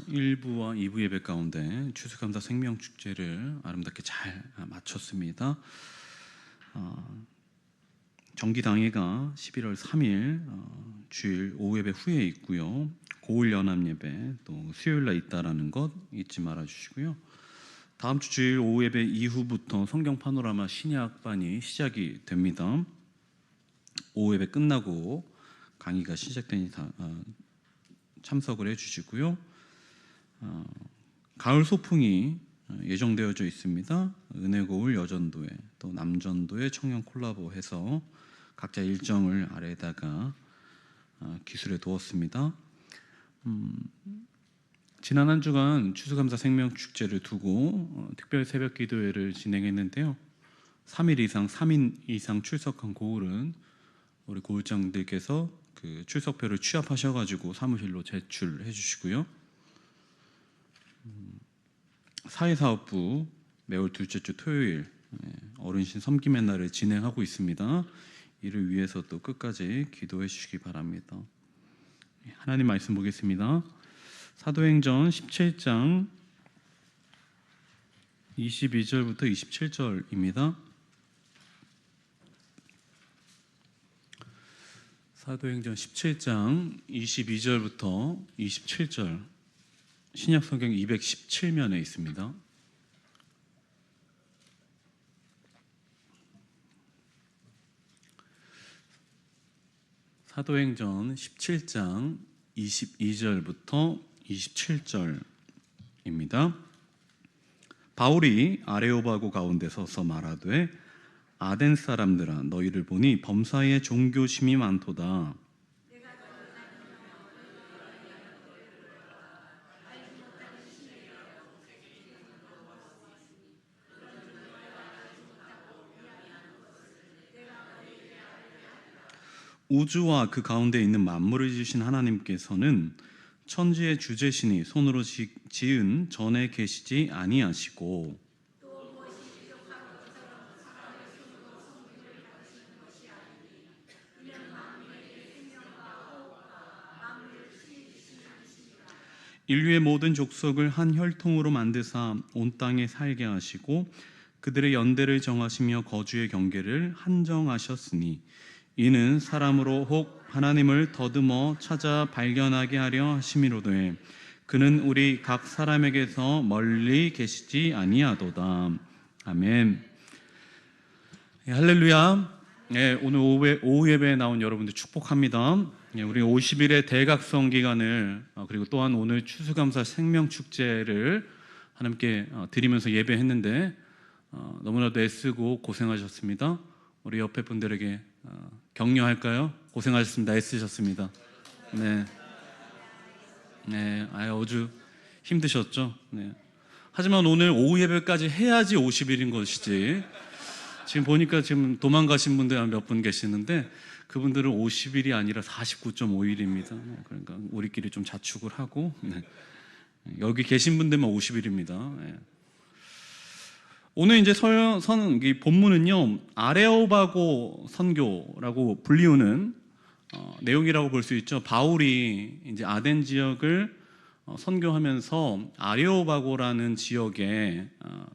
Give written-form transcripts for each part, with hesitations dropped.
1부와 2부 예배 가운데 추수감사 생명축제를 아름답게 잘 마쳤습니다. 정기당회가 11월 3일 주일 오후 예배 후에 있고요. 고을 연합 예배 또 수요일 날 있다라는 것 잊지 말아 주시고요. 다음 주 주일 오후 예배 이후부터 성경 파노라마 신약반이 시작이 됩니다. 오후 예배 끝나고 강의가 시작되니 참석을 해주시고요. 가을 소풍이 예정되어져 있습니다. 은혜고울 여전도회 또 남전도회 청년 콜라보해서 각자 일정을 아래에다가 기술해 두었습니다. 지난 한 주간 추수감사 생명축제를 두고 특별 새벽 기도회를 진행했는데요. 3인 이상 출석한 고울은 우리 고울장들께서 그 출석표를 취합하셔가지고 사무실로 제출해 주시고요. 사회사업부 매월 둘째 주 토요일 어르신 섬김의 날을 진행하고 있습니다. 이를 위해서 또 끝까지 기도해 주시기 바랍니다. 하나님 말씀 보겠습니다. 사도행전 17장 22절부터 27절입니다. 사도행전 17장 22절부터 27절 신약성경 217면에 있습니다. 사도행전 17장 22절부터 27절입니다. 바울이 아레오바고 가운데 서서 말하되 아덴 사람들아 너희를 보니 범사에 종교심이 많도다. 우주와 그 가운데 있는 만물을 지으신 하나님께서는 천지의 주제시니 손으로 지은 전에 계시지 아니하시고 인류의 모든 족속을 한 혈통으로 만드사 온 땅에 살게 하시고 그들의 연대를 정하시며 거주의 경계를 한정하셨으니 이는 사람으로 혹 하나님을 더듬어 찾아 발견하게 하려 하심이로되 그는 우리 각 사람에게서 멀리 계시지 아니하도다. 아멘. 할렐루야. 오늘 오후 예배에 나온 여러분들 축복합니다. 우리 50일의 대각성 기간을 그리고 또한 오늘 추수감사 생명축제를 하나님께 드리면서 예배했는데 너무나도 애쓰고 고생하셨습니다. 우리 옆에 분들에게 격려할까요? 고생하셨습니다. 애쓰셨습니다. 네, 아주 힘드셨죠? 네. 하지만 오늘 오후 예배까지 해야지 50일인 것이지. 지금 보니까 지금 도망가신 분들 몇 분 계시는데 그분들은 50일이 아니라 49.5일입니다. 그러니까 우리끼리 좀 자축을 하고 여기 계신 분들만 50일입니다. 오늘 이제 이 본문은요 아레오바고 선교라고 불리우는 내용이라고 볼 수 있죠. 바울이 이제 아덴 지역을 선교하면서 아레오바고라는 지역에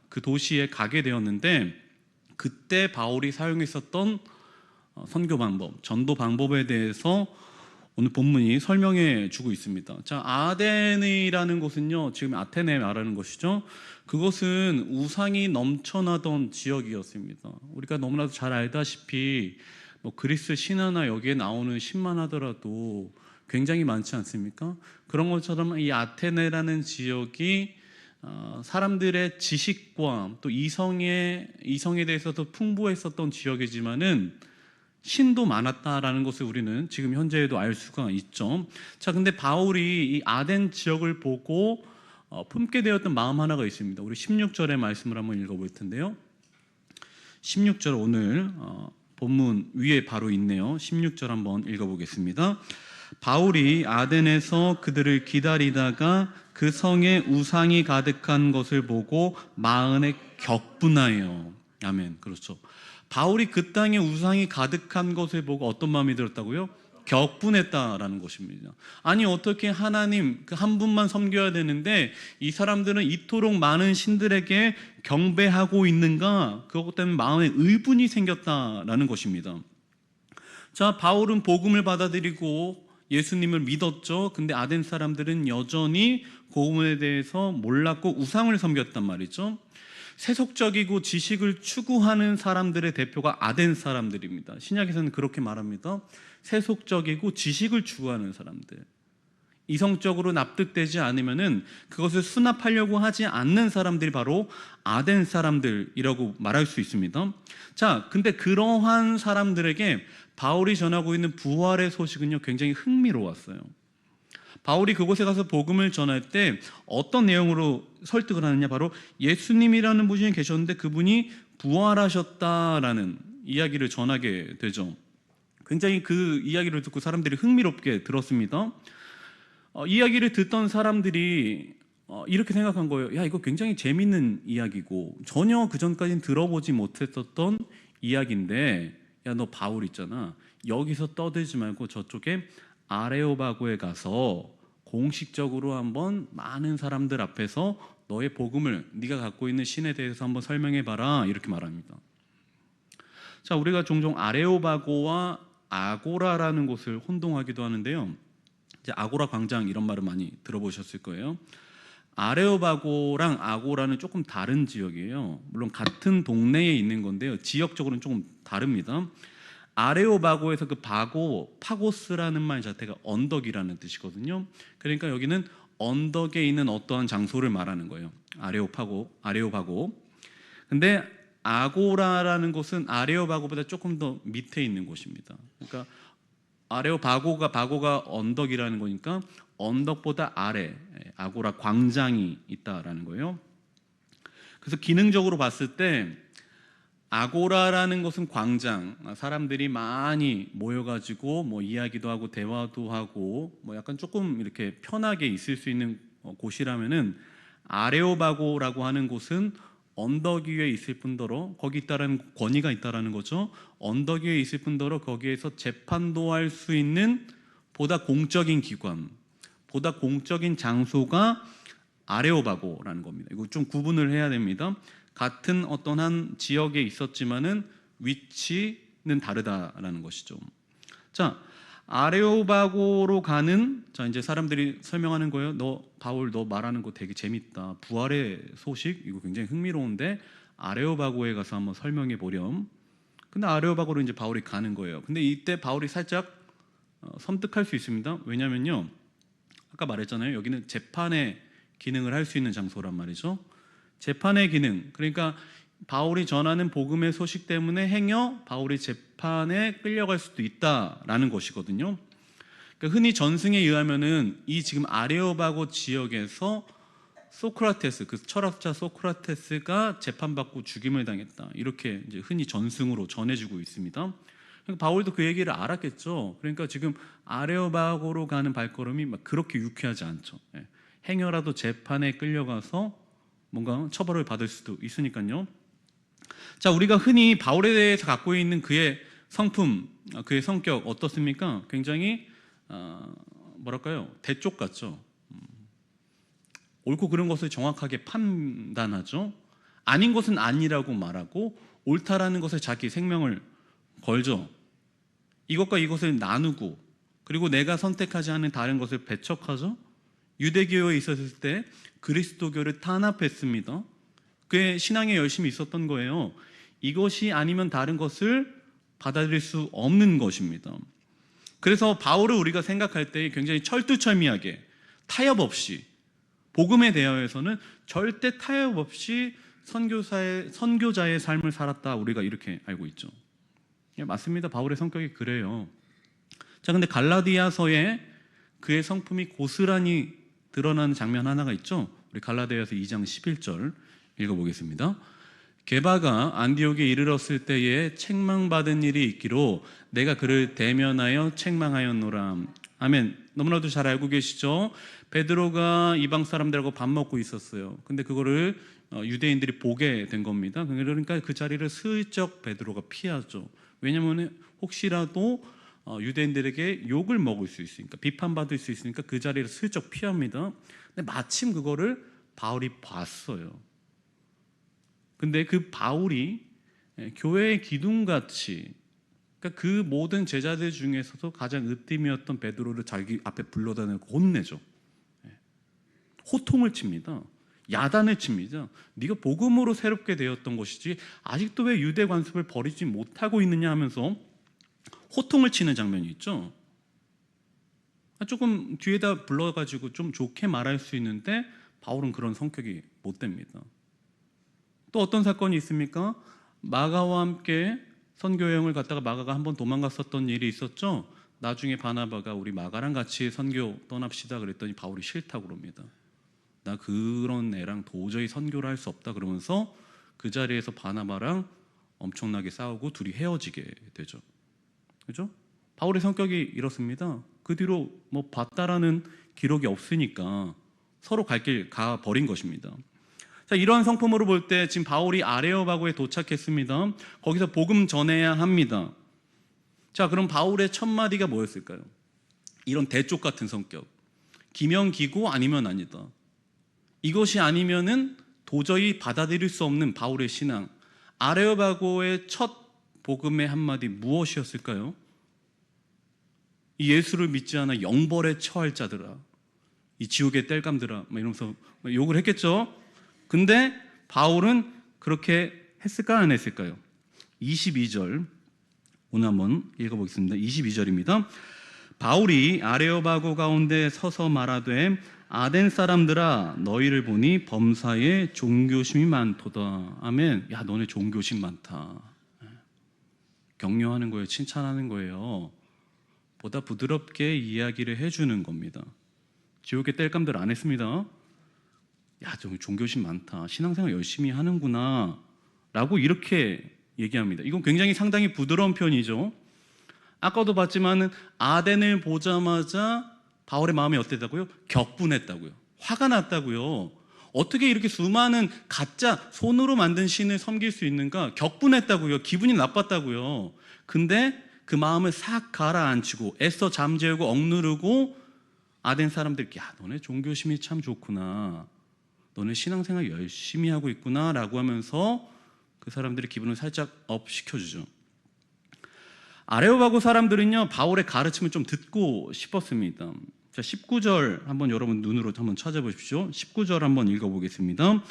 그 도시에 가게 되었는데 그때 바울이 사용했었던 선교 방법, 전도 방법에 대해서 오늘 본문이 설명해 주고 있습니다. 자, 아덴이라는 곳은요, 지금 아테네 말하는 것이죠. 그것은 우상이 넘쳐나던 지역이었습니다. 우리가 너무나도 잘 알다시피 그리스 신화나 여기에 나오는 신만 하더라도 굉장히 많지 않습니까? 그런 것처럼 이 아테네라는 지역이 사람들의 지식과 또 이성에 대해서도 풍부했었던 지역이지만은 신도 많았다라는 것을 우리는 지금 현재에도 알 수가 있죠. 자, 근데 바울이 이 아덴 지역을 보고 품게 되었던 마음 하나가 있습니다. 우리 16절의 말씀을 한번 읽어볼 텐데요. 16절 오늘 본문 위에 바로 있네요. 16절 한번 읽어보겠습니다. 바울이 아덴에서 그들을 기다리다가 그 성에 우상이 가득한 것을 보고 마음에 격분하여. 아멘. 그렇죠. 바울이 그 땅에 우상이 가득한 것을 보고 어떤 마음이 들었다고요? 격분했다라는 것입니다. 아니 어떻게 하나님 그 한 분만 섬겨야 되는데 이 사람들은 이토록 많은 신들에게 경배하고 있는가? 그것 때문에 마음에 의분이 생겼다라는 것입니다. 자, 바울은 복음을 받아들이고 예수님을 믿었죠. 근데 아덴 사람들은 여전히 복음에 대해서 몰랐고 우상을 섬겼단 말이죠. 세속적이고 지식을 추구하는 사람들의 대표가 아덴 사람들입니다. 신약에서는 그렇게 말합니다. 세속적이고 지식을 추구하는 사람들, 이성적으로 납득되지 않으면은 그것을 수납하려고 하지 않는 사람들이 바로 아덴 사람들이라고 말할 수 있습니다. 자, 근데 그러한 사람들에게 바울이 전하고 있는 부활의 소식은요, 굉장히 흥미로웠어요. 바울이 그곳에 가서 복음을 전할 때 어떤 내용으로 설득을 하느냐, 바로 예수님이라는 분이 계셨는데 그분이 부활하셨다라는 이야기를 전하게 되죠. 굉장히 그 이야기를 듣고 사람들이 흥미롭게 들었습니다. 이야기를 듣던 사람들이 이렇게 생각한 거예요. 야, 이거 굉장히 재밌는 이야기고 전혀 그전까지는 들어보지 못했었던 이야기인데, 야, 너 바울 있잖아, 여기서 떠들지 말고 저쪽에 아레오바고에 가서 공식적으로 한번 많은 사람들 앞에서 너의 복음을, 네가 갖고 있는 신에 대해서 한번 설명해 봐라, 이렇게 말합니다. 자, 우리가 종종 아레오바고와 아고라라는 곳을 혼동하기도 하는데요. 이제 아고라 광장 이런 말을 많이 들어보셨을 거예요. 아레오바고랑 아고라는 조금 다른 지역이에요. 물론 같은 동네에 있는 건데요, 지역적으로는 조금 다릅니다. 아레오바고에서 그 바고, 파고스라는 말 자체가 언덕이라는 뜻이거든요. 그러니까 여기는 언덕에 있는 어떠한 장소를 말하는 거예요. 아레오바고. 근데 아고라라는 곳은 아레오바고보다 조금 더 밑에 있는 곳입니다. 그러니까 바고가 언덕이라는 거니까 언덕보다 아래, 아고라 광장이 있다라는 거예요. 그래서 기능적으로 봤을 때 아고라라는 것은 광장, 사람들이 많이 모여가지고 뭐 이야기도 하고 대화도 하고 뭐 약간 조금 이렇게 편하게 있을 수 있는 곳이라면은, 아레오바고라고 하는 곳은 언덕 위에 있을 뿐더러, 거기 있다라는 권위가 있다라는 거죠. 언덕 위에 있을 뿐더러 거기에서 재판도 할 수 있는 보다 공적인 기관, 보다 공적인 장소가 아레오바고라는 겁니다. 이거 좀 구분을 해야 됩니다. 같은 어떤 한 지역에 있었지만은 위치는 다르다라는 것이죠. 자, 아레오바고로 가는, 자, 이제 사람들이 설명하는 거예요. 너 바울, 너 말하는 거 되게 재밌다. 부활의 소식 이거 굉장히 흥미로운데 아레오바고에 가서 한번 설명해 보렴. 근데 아레오바고로 이제 바울이 가는 거예요. 근데 이때 바울이 살짝 섬뜩할 수 있습니다. 왜냐면요, 아까 말했잖아요. 여기는 재판의 기능을 할 수 있는 장소란 말이죠. 재판의 기능, 그러니까 바울이 전하는 복음의 소식 때문에 행여 바울이 재판에 끌려갈 수도 있다라는 것이거든요. 그러니까 흔히 전승에 의하면은 이 지금 아레오바고 지역에서 소크라테스, 그 철학자 소크라테스가 재판받고 죽임을 당했다, 이렇게 이제 흔히 전승으로 전해지고 있습니다. 그러니까 바울도 그 얘기를 알았겠죠. 그러니까 지금 아레오바고로 가는 발걸음이 막 그렇게 유쾌하지 않죠. 행여라도 재판에 끌려가서 뭔가 처벌을 받을 수도 있으니까요. 자, 우리가 흔히 바울에 대해서 갖고 있는 그의 성품, 그의 성격 어떻습니까? 굉장히 뭐랄까요, 대쪽 같죠. 옳고 그른 것을 정확하게 판단하죠. 아닌 것은 아니라고 말하고 옳다라는 것에 자기 생명을 걸죠. 이것과 이것을 나누고, 그리고 내가 선택하지 않은 다른 것을 배척하죠. 유대교에 있었을 때 그리스도교를 탄압했습니다. 그의 신앙에 열심히 있었던 거예요. 이것이 아니면 다른 것을 받아들일 수 없는 것입니다. 그래서 바울을 우리가 생각할 때 굉장히 철두철미하게, 타협 없이, 복음에 대하여서는 절대 타협 없이 선교자의 삶을 살았다, 우리가 이렇게 알고 있죠. 맞습니다. 바울의 성격이 그래요. 자, 근데 갈라디아서에 그의 성품이 고스란히 드러나는 장면 하나가 있죠. 우리 갈라디아서 2장 11절 읽어보겠습니다. 게바가 안디옥에 이르렀을 때에 책망받은 일이 있기로 내가 그를 대면하여 책망하였노라. 아멘. 너무나도 잘 알고 계시죠? 베드로가 이방 사람들하고 밥 먹고 있었어요. 근데 그거를 유대인들이 보게 된 겁니다. 그러니까 그 자리를 슬쩍 베드로가 피하죠. 왜냐하면 혹시라도 유대인들에게 욕을 먹을 수 있으니까, 비판받을 수 있으니까 그 자리를 슬쩍 피합니다. 근데 마침 그거를 바울이 봤어요. 근데 그 바울이 교회의 기둥같이, 그러니까 그 모든 제자들 중에서도 가장 으뜸이었던 베드로를 자기 앞에 불러다 놓고 혼내죠. 호통을 칩니다. 야단을 칩니다. 네가 복음으로 새롭게 되었던 것이지 아직도 왜 유대 관습을 버리지 못하고 있느냐 하면서 호통을 치는 장면이 있죠. 조금 뒤에다 불러가지고 좀 좋게 말할 수 있는데 바울은 그런 성격이 못 됩니다. 또 어떤 사건이 있습니까? 마가와 함께 선교 여행을 갔다가 마가가 한번 도망갔었던 일이 있었죠. 나중에 바나바가 우리 마가랑 같이 선교 떠납시다 그랬더니 바울이 싫다고 그럽니다. 나 그런 애랑 도저히 선교를 할 수 없다 그러면서 그 자리에서 바나바랑 엄청나게 싸우고 둘이 헤어지게 되죠. 그죠? 바울의 성격이 이렇습니다. 그 뒤로 뭐 봤다라는 기록이 없으니까 서로 갈 길 가 버린 것입니다. 자, 이러한 성품으로 볼 때 지금 바울이 아레오바고에 도착했습니다. 거기서 복음 전해야 합니다. 자, 그럼 바울의 첫 마디가 뭐였을까요? 이런 대쪽 같은 성격, 기명기고 아니면 아니다. 이것이 아니면은 도저히 받아들일 수 없는 바울의 신앙. 아레오바고의 첫 복음의 한마디 무엇이었을까요? 이 예수를 믿지 않아 영벌에 처할 자들아, 이 지옥의 땔감들아, 막 이러면서 욕을 했겠죠. 근데 바울은 그렇게 했을까 안 했을까요? 22절 오늘 한번 읽어보겠습니다. 22절입니다. 바울이 아레오바고 가운데 서서 말하되 아덴 사람들아 너희를 보니 범사에 종교심이 많도다. 아멘. 야, 너네 종교심 많다. 격려하는 거예요. 칭찬하는 거예요. 보다 부드럽게 이야기를 해주는 겁니다. 지옥의 땔감들 안 했습니다. 야, 저 종교심 많다. 신앙생활 열심히 하는구나. 라고 이렇게 얘기합니다. 이건 굉장히 상당히 부드러운 표현이죠. 아까도 봤지만 아덴을 보자마자 바울의 마음이 어땠다고요? 격분했다고요. 화가 났다고요. 어떻게 이렇게 수많은 가짜 손으로 만든 신을 섬길 수 있는가? 격분했다고요. 기분이 나빴다고요. 근데 그 마음을 싹 가라앉히고 애써 잠재우고 억누르고 아덴 사람들께 야, 너네 종교심이 참 좋구나. 너네 신앙생활 열심히 하고 있구나 라고 하면서 그 사람들의 기분을 살짝 업 시켜주죠. 아레오바고 사람들은요, 바울의 가르침을 좀 듣고 싶었습니다. 자, 19절 한번 여러분 눈으로 한번 찾아보십시오. 19절 한번 읽어보겠습니다.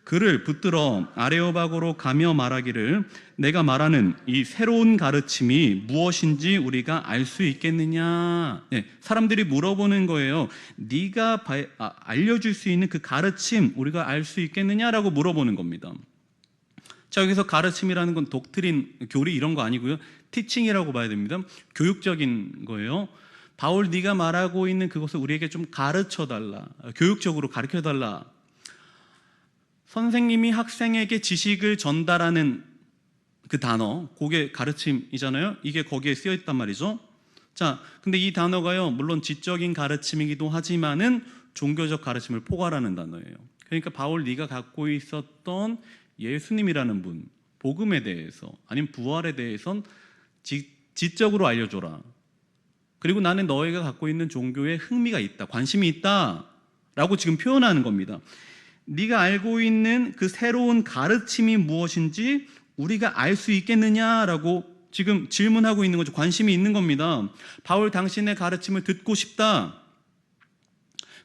그를 붙들어 아레오바고로 가며 말하기를 내가 말하는 이 새로운 가르침이 무엇인지 우리가 알 수 있겠느냐. 네, 사람들이 물어보는 거예요. 네가 알려줄 수 있는 그 가르침 우리가 알 수 있겠느냐라고 물어보는 겁니다. 자, 여기서 가르침이라는 건 독트린, 교리 이런 거 아니고요. 티칭이라고 봐야 됩니다. 교육적인 거예요. 바울 네가 말하고 있는 그것을 우리에게 좀 가르쳐달라. 교육적으로 가르쳐달라. 선생님이 학생에게 지식을 전달하는 그 단어, 그게 가르침이잖아요. 이게 거기에 쓰여 있단 말이죠. 자, 근데 이 단어가요, 물론 지적인 가르침이기도 하지만은 종교적 가르침을 포괄하는 단어예요. 그러니까 바울 네가 갖고 있었던 예수님이라는 분, 복음에 대해서 아니면 부활에 대해선 지적으로 알려줘라. 그리고 나는 너희가 갖고 있는 종교에 흥미가 있다, 관심이 있다 라고 지금 표현하는 겁니다. 네가 알고 있는 그 새로운 가르침이 무엇인지 우리가 알 수 있겠느냐라고 지금 질문하고 있는 거죠. 관심이 있는 겁니다. 바울 당신의 가르침을 듣고 싶다.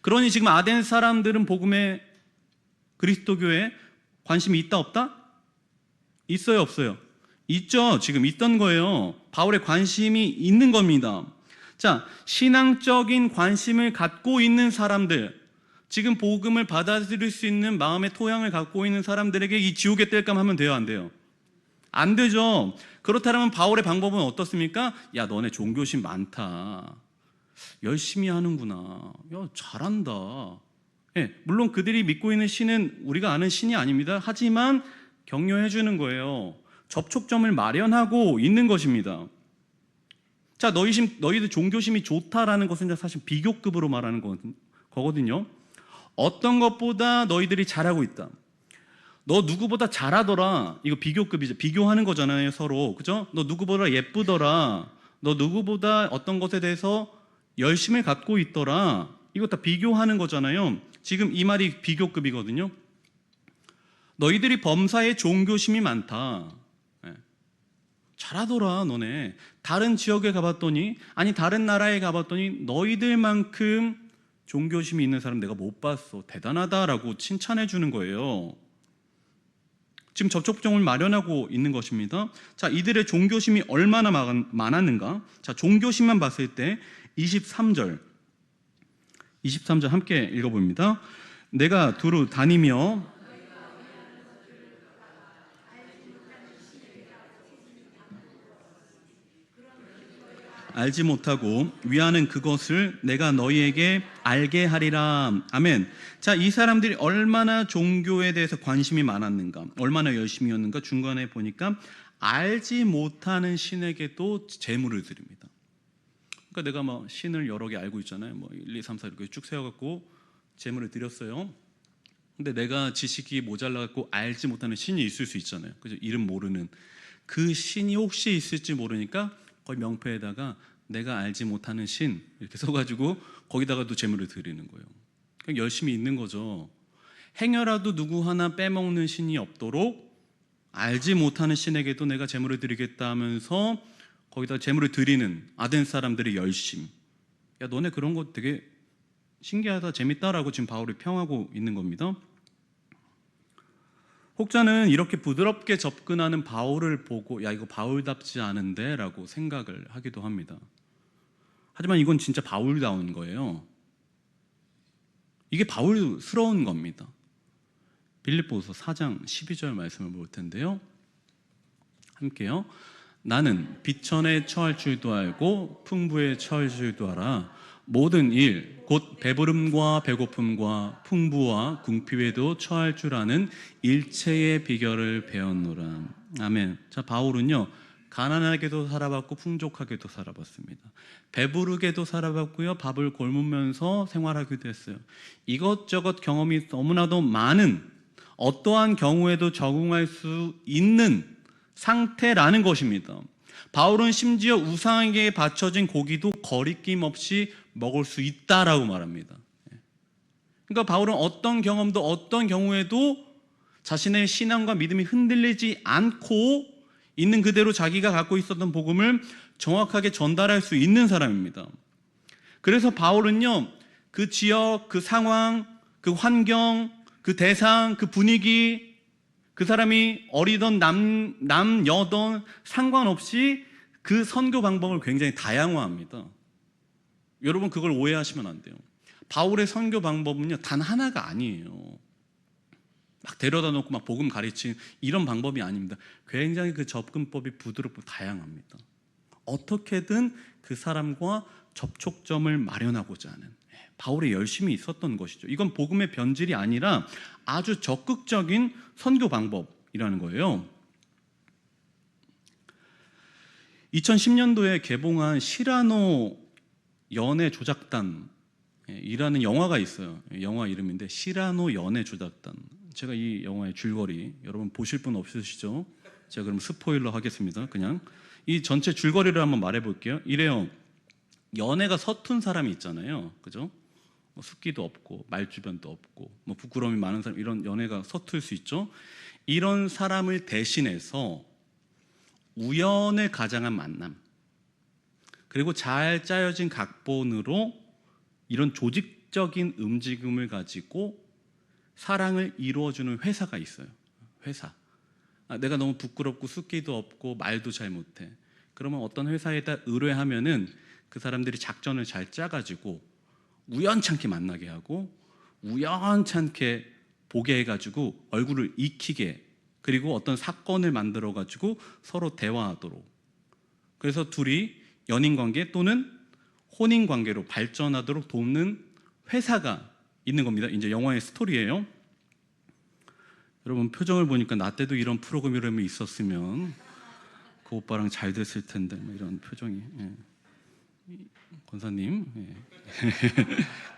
그러니 지금 아덴 사람들은 복음의 그리스도교에 관심이 있다 없다? 있어요 없어요? 있죠. 지금 있던 거예요. 바울의 관심이 있는 겁니다. 자, 신앙적인 관심을 갖고 있는 사람들, 지금 복음을 받아들일 수 있는 마음의 토양을 갖고 있는 사람들에게 이 지옥의 땔감 하면 돼요 안 돼요? 안 되죠. 그렇다면 바울의 방법은 어떻습니까? 야, 너네 종교심 많다. 열심히 하는구나. 야, 잘한다. 예, 물론 그들이 믿고 있는 신은 우리가 아는 신이 아닙니다. 하지만 격려해 주는 거예요. 접촉점을 마련하고 있는 것입니다. 자, 너희들 종교심이 좋다라는 것은 사실 비교급으로 말하는 거거든요. 어떤 것보다 너희들이 잘하고 있다. 너 누구보다 잘하더라. 이거 비교급이죠. 비교하는 거잖아요, 서로. 그죠? 너 누구보다 예쁘더라. 너 누구보다 어떤 것에 대해서 열심을 갖고 있더라. 이거 다 비교하는 거잖아요. 지금 이 말이 비교급이거든요. 너희들이 범사에 종교심이 많다. 예. 잘하더라 너네. 다른 지역에 가봤더니, 아니 다른 나라에 가봤더니 너희들만큼 종교심이 있는 사람 내가 못 봤어. 대단하다라고 칭찬해 주는 거예요. 지금 접촉점을 마련하고 있는 것입니다. 자, 이들의 종교심이 얼마나 많았는가? 자, 종교심만 봤을 때 23절 함께 읽어봅니다. 내가 두루 다니며 알지 못하고 위하는 그것을 내가 너희에게 알게 하리라. 아멘. 자, 이 사람들이 얼마나 종교에 대해서 관심이 많았는가, 얼마나 열심이었는가. 중간에 보니까 알지 못하는 신에게도 제물을 드립니다. 그러니까 내가 막 신을 여러 개 알고 있잖아요. 뭐 1, 2, 3, 4 이렇게 쭉 세워갖고 제물을 드렸어요. 근데 내가 지식이 모자라갖고 알지 못하는 신이 있을 수 있잖아요. 그죠? 이름 모르는 그 신이 혹시 있을지 모르니까 거기 명패에다가 내가 알지 못하는 신 이렇게 써가지고 거기다가도 제물을 드리는 거예요. 그냥 열심히 있는 거죠. 행여라도 누구 하나 빼먹는 신이 없도록 알지 못하는 신에게도 내가 제물을 드리겠다 하면서 거기다 제물을 드리는 아덴 사람들의 열심. 야, 너네 그런 거 되게 신기하다, 재밌다라고 지금 바울이 평하고 있는 겁니다. 혹자는 이렇게 부드럽게 접근하는 바울을 보고 야, 이거 바울답지 않은데 라고 생각을 하기도 합니다. 하지만 이건 진짜 바울다운 거예요. 이게 바울스러운 겁니다. 빌립보서 4장 12절 말씀을 볼 텐데요. 함께요. 나는 비천에 처할 줄도 알고 풍부에 처할 줄도 알아. 모든 일, 곧 배부름과 배고픔과 풍부와 궁핍에도 처할 줄 아는 일체의 비결을 배웠노라. 아멘. 자, 바울은요, 가난하게도 살아봤고 풍족하게도 살아봤습니다. 배부르게도 살아봤고요, 밥을 굶으면서 생활하기도 했어요. 이것저것 경험이 너무나도 많은, 어떠한 경우에도 적응할 수 있는 상태라는 것입니다. 바울은 심지어 우상에게 바쳐진 고기도 거리낌 없이 먹을 수 있다라고 말합니다. 그러니까 바울은 어떤 경험도 어떤 경우에도 자신의 신앙과 믿음이 흔들리지 않고 있는 그대로 자기가 갖고 있었던 복음을 정확하게 전달할 수 있는 사람입니다. 그래서 바울은요, 그 지역, 그 상황, 그 환경, 그 대상, 그 분위기, 그 사람이 어리던 남여던 상관없이 그 선교 방법을 굉장히 다양화합니다. 여러분 그걸 오해하시면 안 돼요. 바울의 선교 방법은요, 단 하나가 아니에요. 막 데려다 놓고 막 복음 가르치는 이런 방법이 아닙니다. 굉장히 그 접근법이 부드럽고 다양합니다. 어떻게든 그 사람과 접촉점을 마련하고자 하는 바울의 열심이 있었던 것이죠. 이건 복음의 변질이 아니라 아주 적극적인 선교 방법이라는 거예요. 2010년도에 개봉한 시라노 연애 조작단이라는 영화가 있어요. 영화 이름인데 시라노 연애 조작단. 제가 이 영화의 줄거리 여러분 보실 분 없으시죠? 제가 그럼 스포일러 하겠습니다. 그냥 이 전체 줄거리를 한번 말해볼게요. 이래요. 연애가 서툰 사람이 있잖아요. 그죠? 뭐 숫기도 없고 말주변도 없고 뭐 부끄러움이 많은 사람, 이런 연애가 서툴 수 있죠. 이런 사람을 대신해서 우연을 가장한 만남, 그리고 잘 짜여진 각본으로 이런 조직적인 움직임을 가지고 사랑을 이루어주는 회사가 있어요. 회사. 내가 너무 부끄럽고 숫기도 없고 말도 잘 못해. 그러면 어떤 회사에다 의뢰하면은 그 사람들이 작전을 잘 짜가지고 우연찮게 만나게 하고 우연찮게 보게 해가지고 얼굴을 익히게, 그리고 어떤 사건을 만들어가지고 서로 대화하도록, 그래서 둘이 연인관계 또는 혼인관계로 발전하도록 돕는 회사가 있는 겁니다. 이제 영화의 스토리예요. 여러분 표정을 보니까 나 때도 이런 프로그램이 있었으면 그 오빠랑 잘 됐을 텐데, 뭐 이런 표정이. 예. 권사님, 예.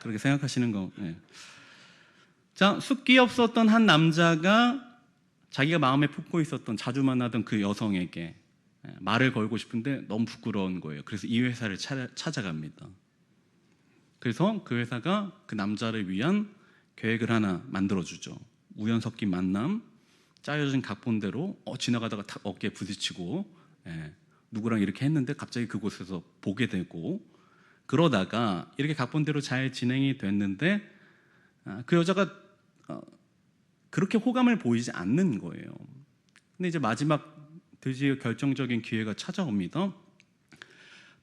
그렇게 생각하시는 거. 예. 자, 숫기 없었던 한 남자가 자기가 마음에 품고 있었던, 자주 만나던 그 여성에게 말을 걸고 싶은데 너무 부끄러운 거예요. 그래서 이 회사를 찾아갑니다. 그래서 그 회사가 그 남자를 위한 계획을 하나 만들어주죠. 우연 섞인 만남, 짜여진 각본대로 지나가다가 탁 어깨에 부딪히고 누구랑 이렇게 했는데 갑자기 그곳에서 보게 되고, 그러다가 이렇게 각본대로 잘 진행이 됐는데 그 여자가 그렇게 호감을 보이지 않는 거예요. 근데 이제 마지막 드디어 결정적인 기회가 찾아옵니다.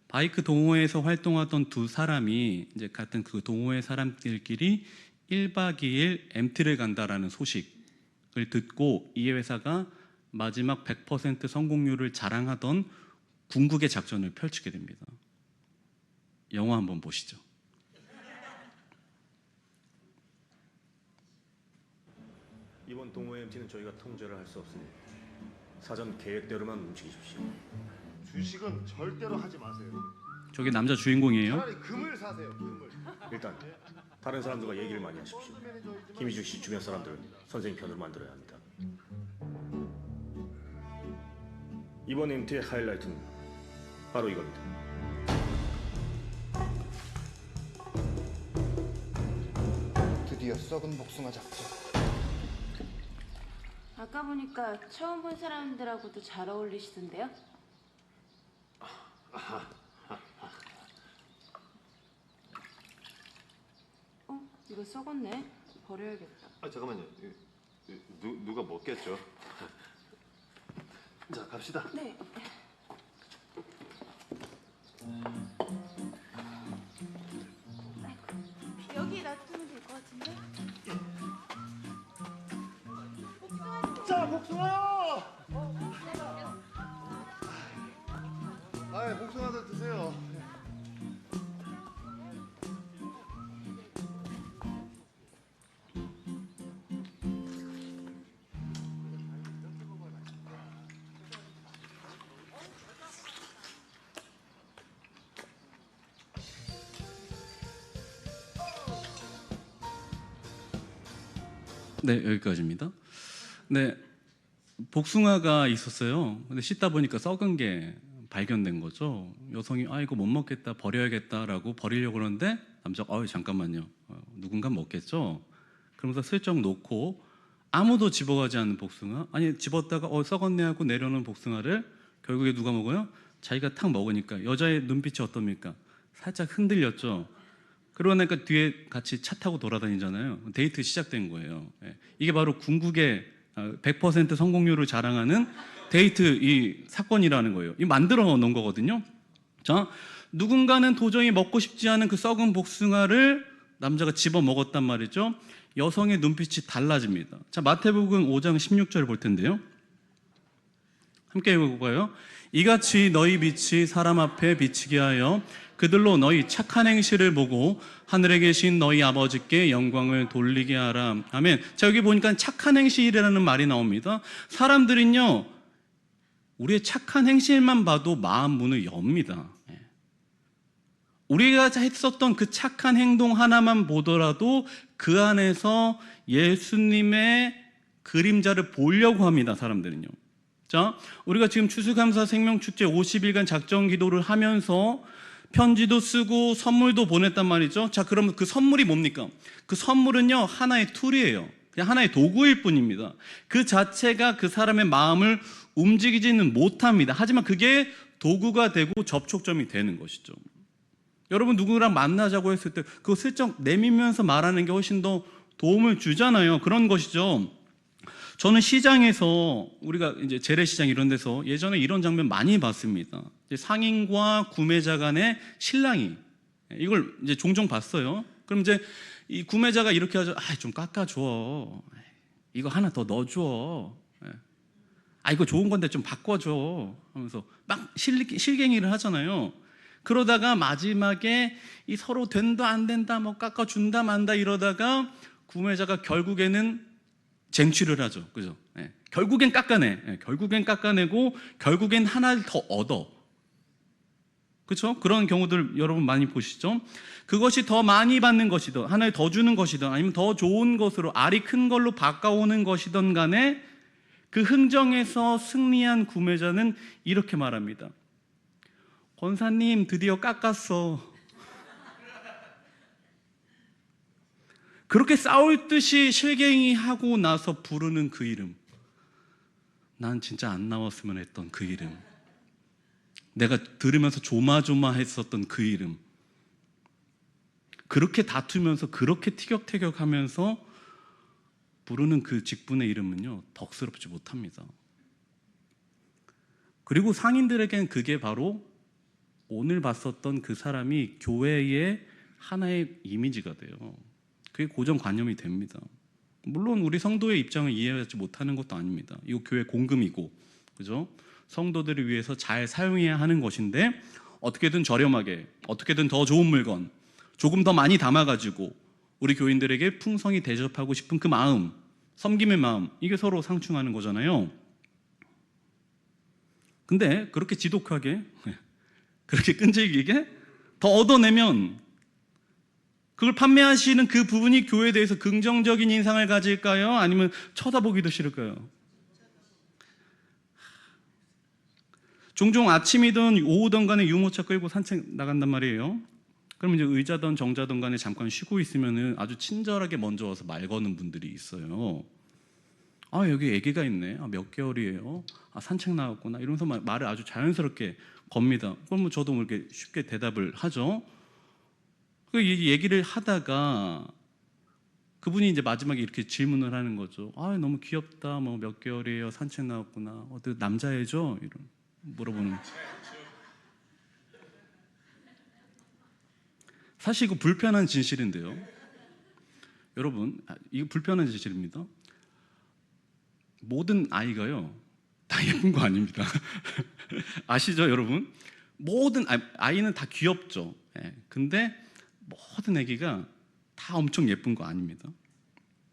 바이크 동호회에서 활동하던 두 사람이 이제 같은 그 동호회 사람들끼리 1박 2일 MT를 간다라는 소식을 듣고 이 회사가 마지막 100% 성공률을 자랑하던 궁극의 작전을 펼치게 됩니다. 영화 한번 보시죠. 이번 동호회 MT는 저희가 통제를 할 수 없으니 사전 계획대로만 움직이십시오. 주식은 절대로 하지 마세요. 저게 남자 주인공이에요. 차라리 금을 사세요. 금을. 일단 다른 사람들과 얘기를 많이 하십시오. 김희중 씨 주변 사람들 선생님 편으로 만들어야 합니다. 이번 MT의 하이라이트는 바로 이겁니다. 드디어 썩은 복숭아 잡죠. 아까 보니까 처음 본 사람들하고도 잘 어울리시던데요? 이거 썩었네. 버려야겠다. 아 잠깐만요. 누가 먹겠죠? 자 갑시다. 네. 여기 놔두면 될 것 같은데? 자, 복숭아요. 아, 복숭아들 드세요. 네, 여기까지입니다. 네, 복숭아가 있었어요. 근데 씻다 보니까 썩은 게 발견된 거죠. 여성이 이거 못 먹겠다, 버려야겠다라고 버리려고 그러는데 남자가 잠깐만요, 누군가 먹겠죠. 그러면서 슬쩍 놓고 아무도 집어가지 않는 복숭아, 아니 집었다가 썩었네 하고 내려놓은 복숭아를 결국에 누가 먹어요? 자기가 탁 먹으니까 여자의 눈빛이 어떻습니까? 살짝 흔들렸죠. 그러니까 뒤에 같이 차 타고 돌아다니잖아요. 데이트 시작된 거예요. 이게 바로 궁극의 100% 성공률을 자랑하는 데이트 이 사건이라는 거예요. 이 만들어 놓은 거거든요. 자, 누군가는 도저히 먹고 싶지 않은 그 썩은 복숭아를 남자가 집어 먹었단 말이죠. 여성의 눈빛이 달라집니다. 자, 마태복음 5장 16절 볼 텐데요. 함께 읽어볼까요? 이같이 너희 빛이 사람 앞에 비치게 하여 그들로 너희 착한 행실을 보고 하늘에 계신 너희 아버지께 영광을 돌리게 하라. 아멘. 자, 여기 보니까 착한 행실이라는 말이 나옵니다. 사람들은요, 우리의 착한 행실만 봐도 마음 문을 엽니다. 우리가 했었던 그 착한 행동 하나만 보더라도 그 안에서 예수님의 그림자를 보려고 합니다, 사람들은요. 자, 우리가 지금 추수감사 생명축제 50일간 작정 기도를 하면서 편지도 쓰고 선물도 보냈단 말이죠. 자, 그러면 그 선물이 뭡니까? 그 선물은요, 하나의 툴이에요. 그냥 하나의 도구일 뿐입니다. 그 자체가 그 사람의 마음을 움직이지는 못합니다. 하지만 그게 도구가 되고 접촉점이 되는 것이죠. 여러분, 누구랑 만나자고 했을 때 그거 슬쩍 내밀면서 말하는 게 훨씬 더 도움을 주잖아요. 그런 것이죠. 저는 시장에서, 우리가 이제 재래시장 이런 데서 예전에 이런 장면 많이 봤습니다. 상인과 구매자 간의 신랑이, 이걸 이제 종종 봤어요. 그럼 이제 이 구매자가 이렇게 하죠. 좀 깎아줘. 이거 하나 더 넣어줘. 이거 좋은 건데 좀 바꿔줘. 하면서 막 실갱이를 하잖아요. 그러다가 마지막에 이 서로 된다 안 된다, 뭐 깎아준다 만다 이러다가 구매자가 결국에는 쟁취를 하죠. 그죠? 결국엔 깎아내. 결국엔 깎아내고 결국엔 하나를 더 얻어. 그렇죠? 그런 경우들 여러분 많이 보시죠? 그것이 더 많이 받는 것이든 하나를 더 주는 것이든 아니면 더 좋은 것으로 알이 큰 걸로 바꿔오는 것이든 간에 그 흥정에서 승리한 구매자는 이렇게 말합니다. 권사님 드디어 깎았어. 그렇게 싸울 듯이 실갱이하고 나서 부르는 그 이름, 난 진짜 안 나왔으면 했던 그 이름, 내가 들으면서 조마조마했었던 그 이름, 그렇게 다투면서 그렇게 티격태격하면서 부르는 그 직분의 이름은요, 덕스럽지 못합니다. 그리고 상인들에겐 그게 바로 오늘 봤었던 그 사람이 교회의 하나의 이미지가 돼요. 그게 고정관념이 됩니다. 물론 우리 성도의 입장을 이해하지 못하는 것도 아닙니다. 이거 교회 공금이고, 그죠? 성도들을 위해서 잘 사용해야 하는 것인데 어떻게든 저렴하게, 어떻게든 더 좋은 물건, 조금 더 많이 담아가지고 우리 교인들에게 풍성히 대접하고 싶은 그 마음, 섬김의 마음, 이게 서로 상충하는 거잖아요. 근데 그렇게 지독하게, 그렇게 끈질기게 더 얻어내면 그걸 판매하시는 그 부분이 교회에 대해서 긍정적인 인상을 가질까요? 아니면 쳐다보기도 싫을까요? 종종 아침이든 오후든 간에 유모차 끌고 산책 나간단 말이에요. 그럼 이제 의자든 정자든 간에 잠깐 쉬고 있으면 아주 친절하게 먼저 와서 말 거는 분들이 있어요. 아, 여기 아기가 있네. 아, 몇 개월이에요? 아, 산책 나갔구나. 이러면서 말을 아주 자연스럽게 겁니다. 그럼 저도 이렇게 쉽게 대답을 하죠. 그 얘기를 하다가 그분이 이제 마지막에 이렇게 질문을 하는 거죠. 아, 너무 귀엽다. 뭐 몇 개월이에요? 산책 나갔구나. 어떻게 남자애죠? 이런 물어보는. 사실 이거 불편한 진실인데요. 여러분, 이거 불편한 진실입니다. 모든 아이가요, 다 예쁜 거 아닙니다. 아시죠, 여러분? 모든 아이는 다 귀엽죠. 예. 근데 모든 애기가 다 엄청 예쁜 거 아닙니다.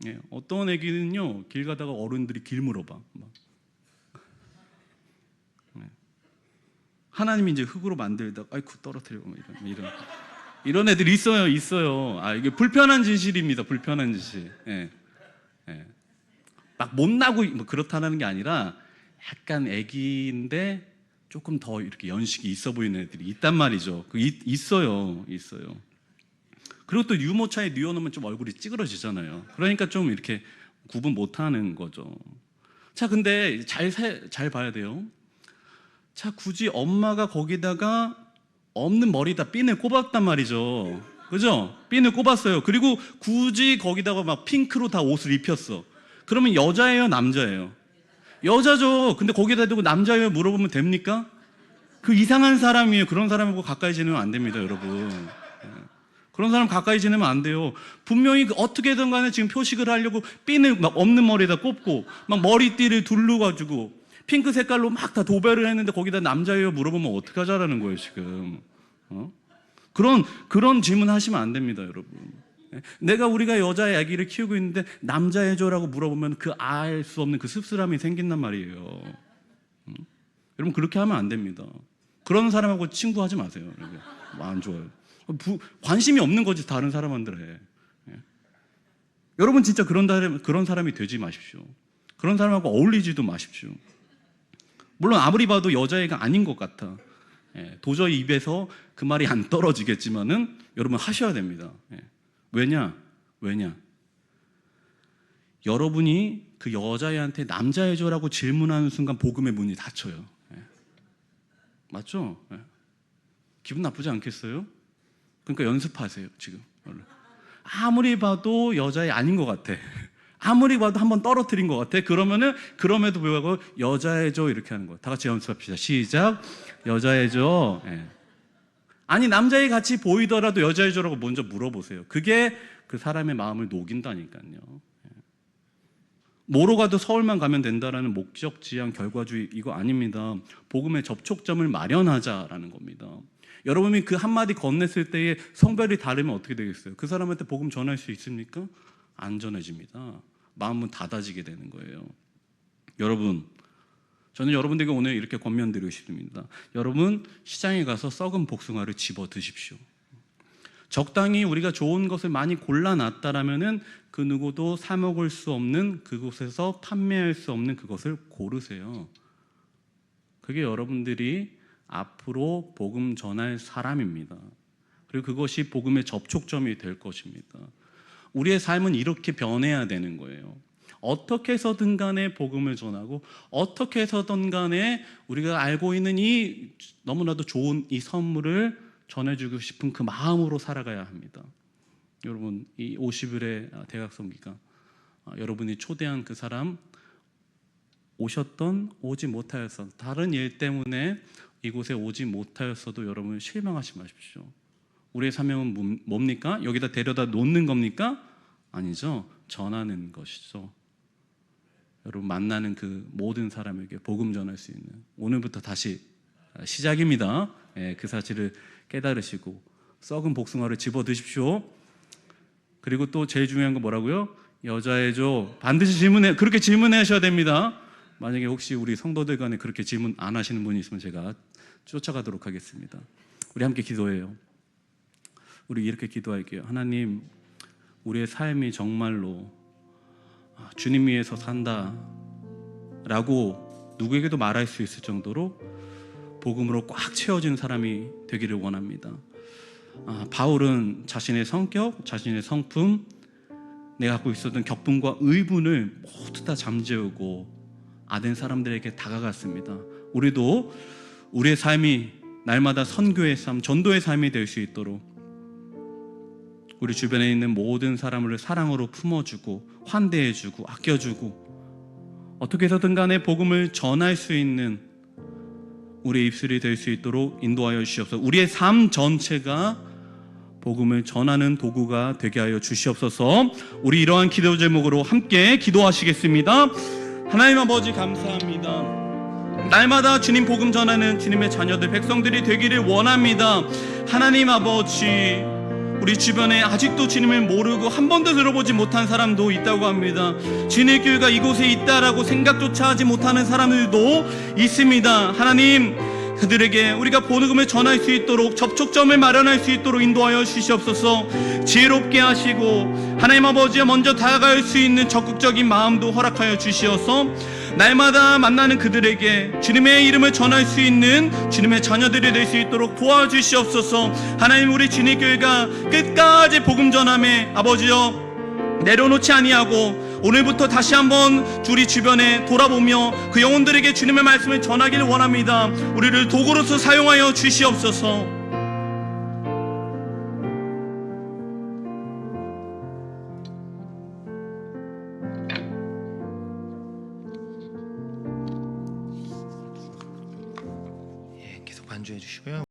예. 어떤 애기는요, 길 가다가 어른들이 길 물어봐. 막. 예. 하나님이 이제 흙으로 만들다가 아이고 떨어뜨리고 이런 애들이 있어요. 아, 이게 불편한 진실입니다. 불편한 진실. 예. 예. 막 못나고 뭐 그렇다는 게 아니라 약간 애기인데 조금 더 이렇게 연식이 있어 보이는 애들이 있단 말이죠. 있어요. 그리고 또 유모차에 뉘어놓으면 좀 얼굴이 찌그러지잖아요. 그러니까 좀 이렇게 구분 못하는 거죠. 자, 근데 잘 봐야 돼요. 자, 굳이 엄마가 거기다가 없는 머리다 핀을 꼽았단 말이죠. 그죠? 핀을 꼽았어요. 그리고 굳이 거기다가 막 핑크로 다 옷을 입혔어. 그러면 여자예요, 남자예요? 여자죠. 근데 거기다 두고 남자예요 물어보면 됩니까? 그 이상한 사람이에요. 그런 사람하고 가까이 지내면 안 됩니다, 여러분. 그런 사람 가까이 지내면 안 돼요. 분명히 어떻게든 간에 지금 표식을 하려고 핀을 막 없는 머리에다 꼽고 막 머리띠를 둘러가지고 핑크 색깔로 막 다 도배를 했는데 거기다 남자예요 물어보면 어떡하자라는 거예요, 지금. 그런 질문 하시면 안 됩니다, 여러분. 우리가 여자의 아기를 키우고 있는데 남자애죠라고 물어보면 그 알 수 없는 그 씁쓸함이 생긴단 말이에요. 여러분, 그렇게 하면 안 됩니다. 그런 사람하고 친구하지 마세요. 안 좋아요. 관심이 없는 거지 다른 사람한테. 여러분 진짜 그런 사람이 되지 마십시오. 그런 사람하고 어울리지도 마십시오. 물론 아무리 봐도 여자애가 아닌 것 같아. 도저히 입에서 그 말이 안 떨어지겠지만은 여러분 하셔야 됩니다. 왜냐? 여러분이 그 여자애한테 남자애죠라고 질문하는 순간 복음의 문이 닫혀요. 맞죠? 기분 나쁘지 않겠어요? 그러니까 연습하세요, 지금. 아무리 봐도 여자애 아닌 것 같아. 아무리 봐도 한번 떨어뜨린 것 같아. 그러면은 그럼에도 불구하고 여자애죠 이렇게 하는 거예요. 다 같이 연습합시다. 시작. 여자애죠. 아니, 남자애 같이 보이더라도 여자애죠라고 먼저 물어보세요. 그게 그 사람의 마음을 녹인다니까요. 뭐로 가도 서울만 가면 된다라는 목적지향 결과주의 이거 아닙니다. 복음의 접촉점을 마련하자라는 겁니다. 여러분이 그 한마디 건넸을 때에 성별이 다르면 어떻게 되겠어요? 그 사람한테 복음 전할 수 있습니까? 안 전해집니다. 마음은 닫아지게 되는 거예요. 여러분, 저는 여러분들에게 오늘 이렇게 권면드리고 싶습니다. 여러분, 시장에 가서 썩은 복숭아를 집어 드십시오. 적당히 우리가 좋은 것을 많이 골라놨다라면은 그 누구도 사 먹을 수 없는 그곳에서 판매할 수 없는 그것을 고르세요. 그게 여러분들이 앞으로 복음 전할 사람입니다. 그리고 그것이 복음의 접촉점이 될 것입니다. 우리의 삶은 이렇게 변해야 되는 거예요. 어떻게 해서든 간에 복음을 전하고 어떻게 해서든 간에 우리가 알고 있는 이 너무나도 좋은 이 선물을 전해주고 싶은 그 마음으로 살아가야 합니다. 여러분, 이 50일의 대각선 기간, 여러분이 초대한 그 사람 오셨던 오지 못하였던 다른 일 때문에 이곳에 오지 못하였어도 여러분 실망하지 마십시오. 우리의 사명은 뭡니까? 여기다 데려다 놓는 겁니까? 아니죠. 전하는 것이죠. 여러분 만나는 그 모든 사람에게 복음 전할 수 있는 오늘부터 다시 시작입니다. 그 사실을 깨달으시고 썩은 복숭아를 집어 드십시오. 그리고 또 제일 중요한 건 뭐라고요? 여자애죠. 반드시 그렇게 질문하셔야 됩니다. 만약에 혹시 우리 성도들 간에 그렇게 질문 안 하시는 분이 있으면 제가 쫓아가도록 하겠습니다. 우리 함께 기도해요. 우리 이렇게 기도할게요. 하나님, 우리의 삶이 정말로 주님 위해서 산다 라고 누구에게도 말할 수 있을 정도로 복음으로 꽉 채워진 사람이 되기를 원합니다. 바울은 자신의 성격, 자신의 성품, 내가 갖고 있었던 격분과 의분을 모두 다 잠재우고 아덴 사람들에게 다가갔습니다. 우리도 우리의 삶이 날마다 선교의 삶, 전도의 삶이 될 수 있도록 우리 주변에 있는 모든 사람을 사랑으로 품어주고 환대해주고 아껴주고 어떻게 해서든 간에 복음을 전할 수 있는 우리의 입술이 될 수 있도록 인도하여 주시옵소서. 우리의 삶 전체가 복음을 전하는 도구가 되게 하여 주시옵소서. 우리 이러한 기도 제목으로 함께 기도하시겠습니다. 하나님 아버지 감사합니다. 날마다 주님 복음 전하는 주님의 자녀들 백성들이 되기를 원합니다. 하나님 아버지, 우리 주변에 아직도 주님을 모르고 한 번도 들어보지 못한 사람도 있다고 합니다. 주님의 교회가 이곳에 있다라고 생각조차 하지 못하는 사람들도 있습니다. 하나님, 그들에게 우리가 복음을 전할 수 있도록 접촉점을 마련할 수 있도록 인도하여 주시옵소서. 지혜롭게 하시고 하나님 아버지와 먼저 다가갈 수 있는 적극적인 마음도 허락하여 주시어서 날마다 만나는 그들에게 주님의 이름을 전할 수 있는 주님의 자녀들이 될 수 있도록 도와주시옵소서. 하나님, 우리 주님 교회가 끝까지 복음 전함에 아버지여 내려놓지 아니하고 오늘부터 다시 한번 우리 주변에 돌아보며 그 영혼들에게 주님의 말씀을 전하기를 원합니다. 우리를 도구로서 사용하여 주시옵소서. 계속 반주해 주시고요.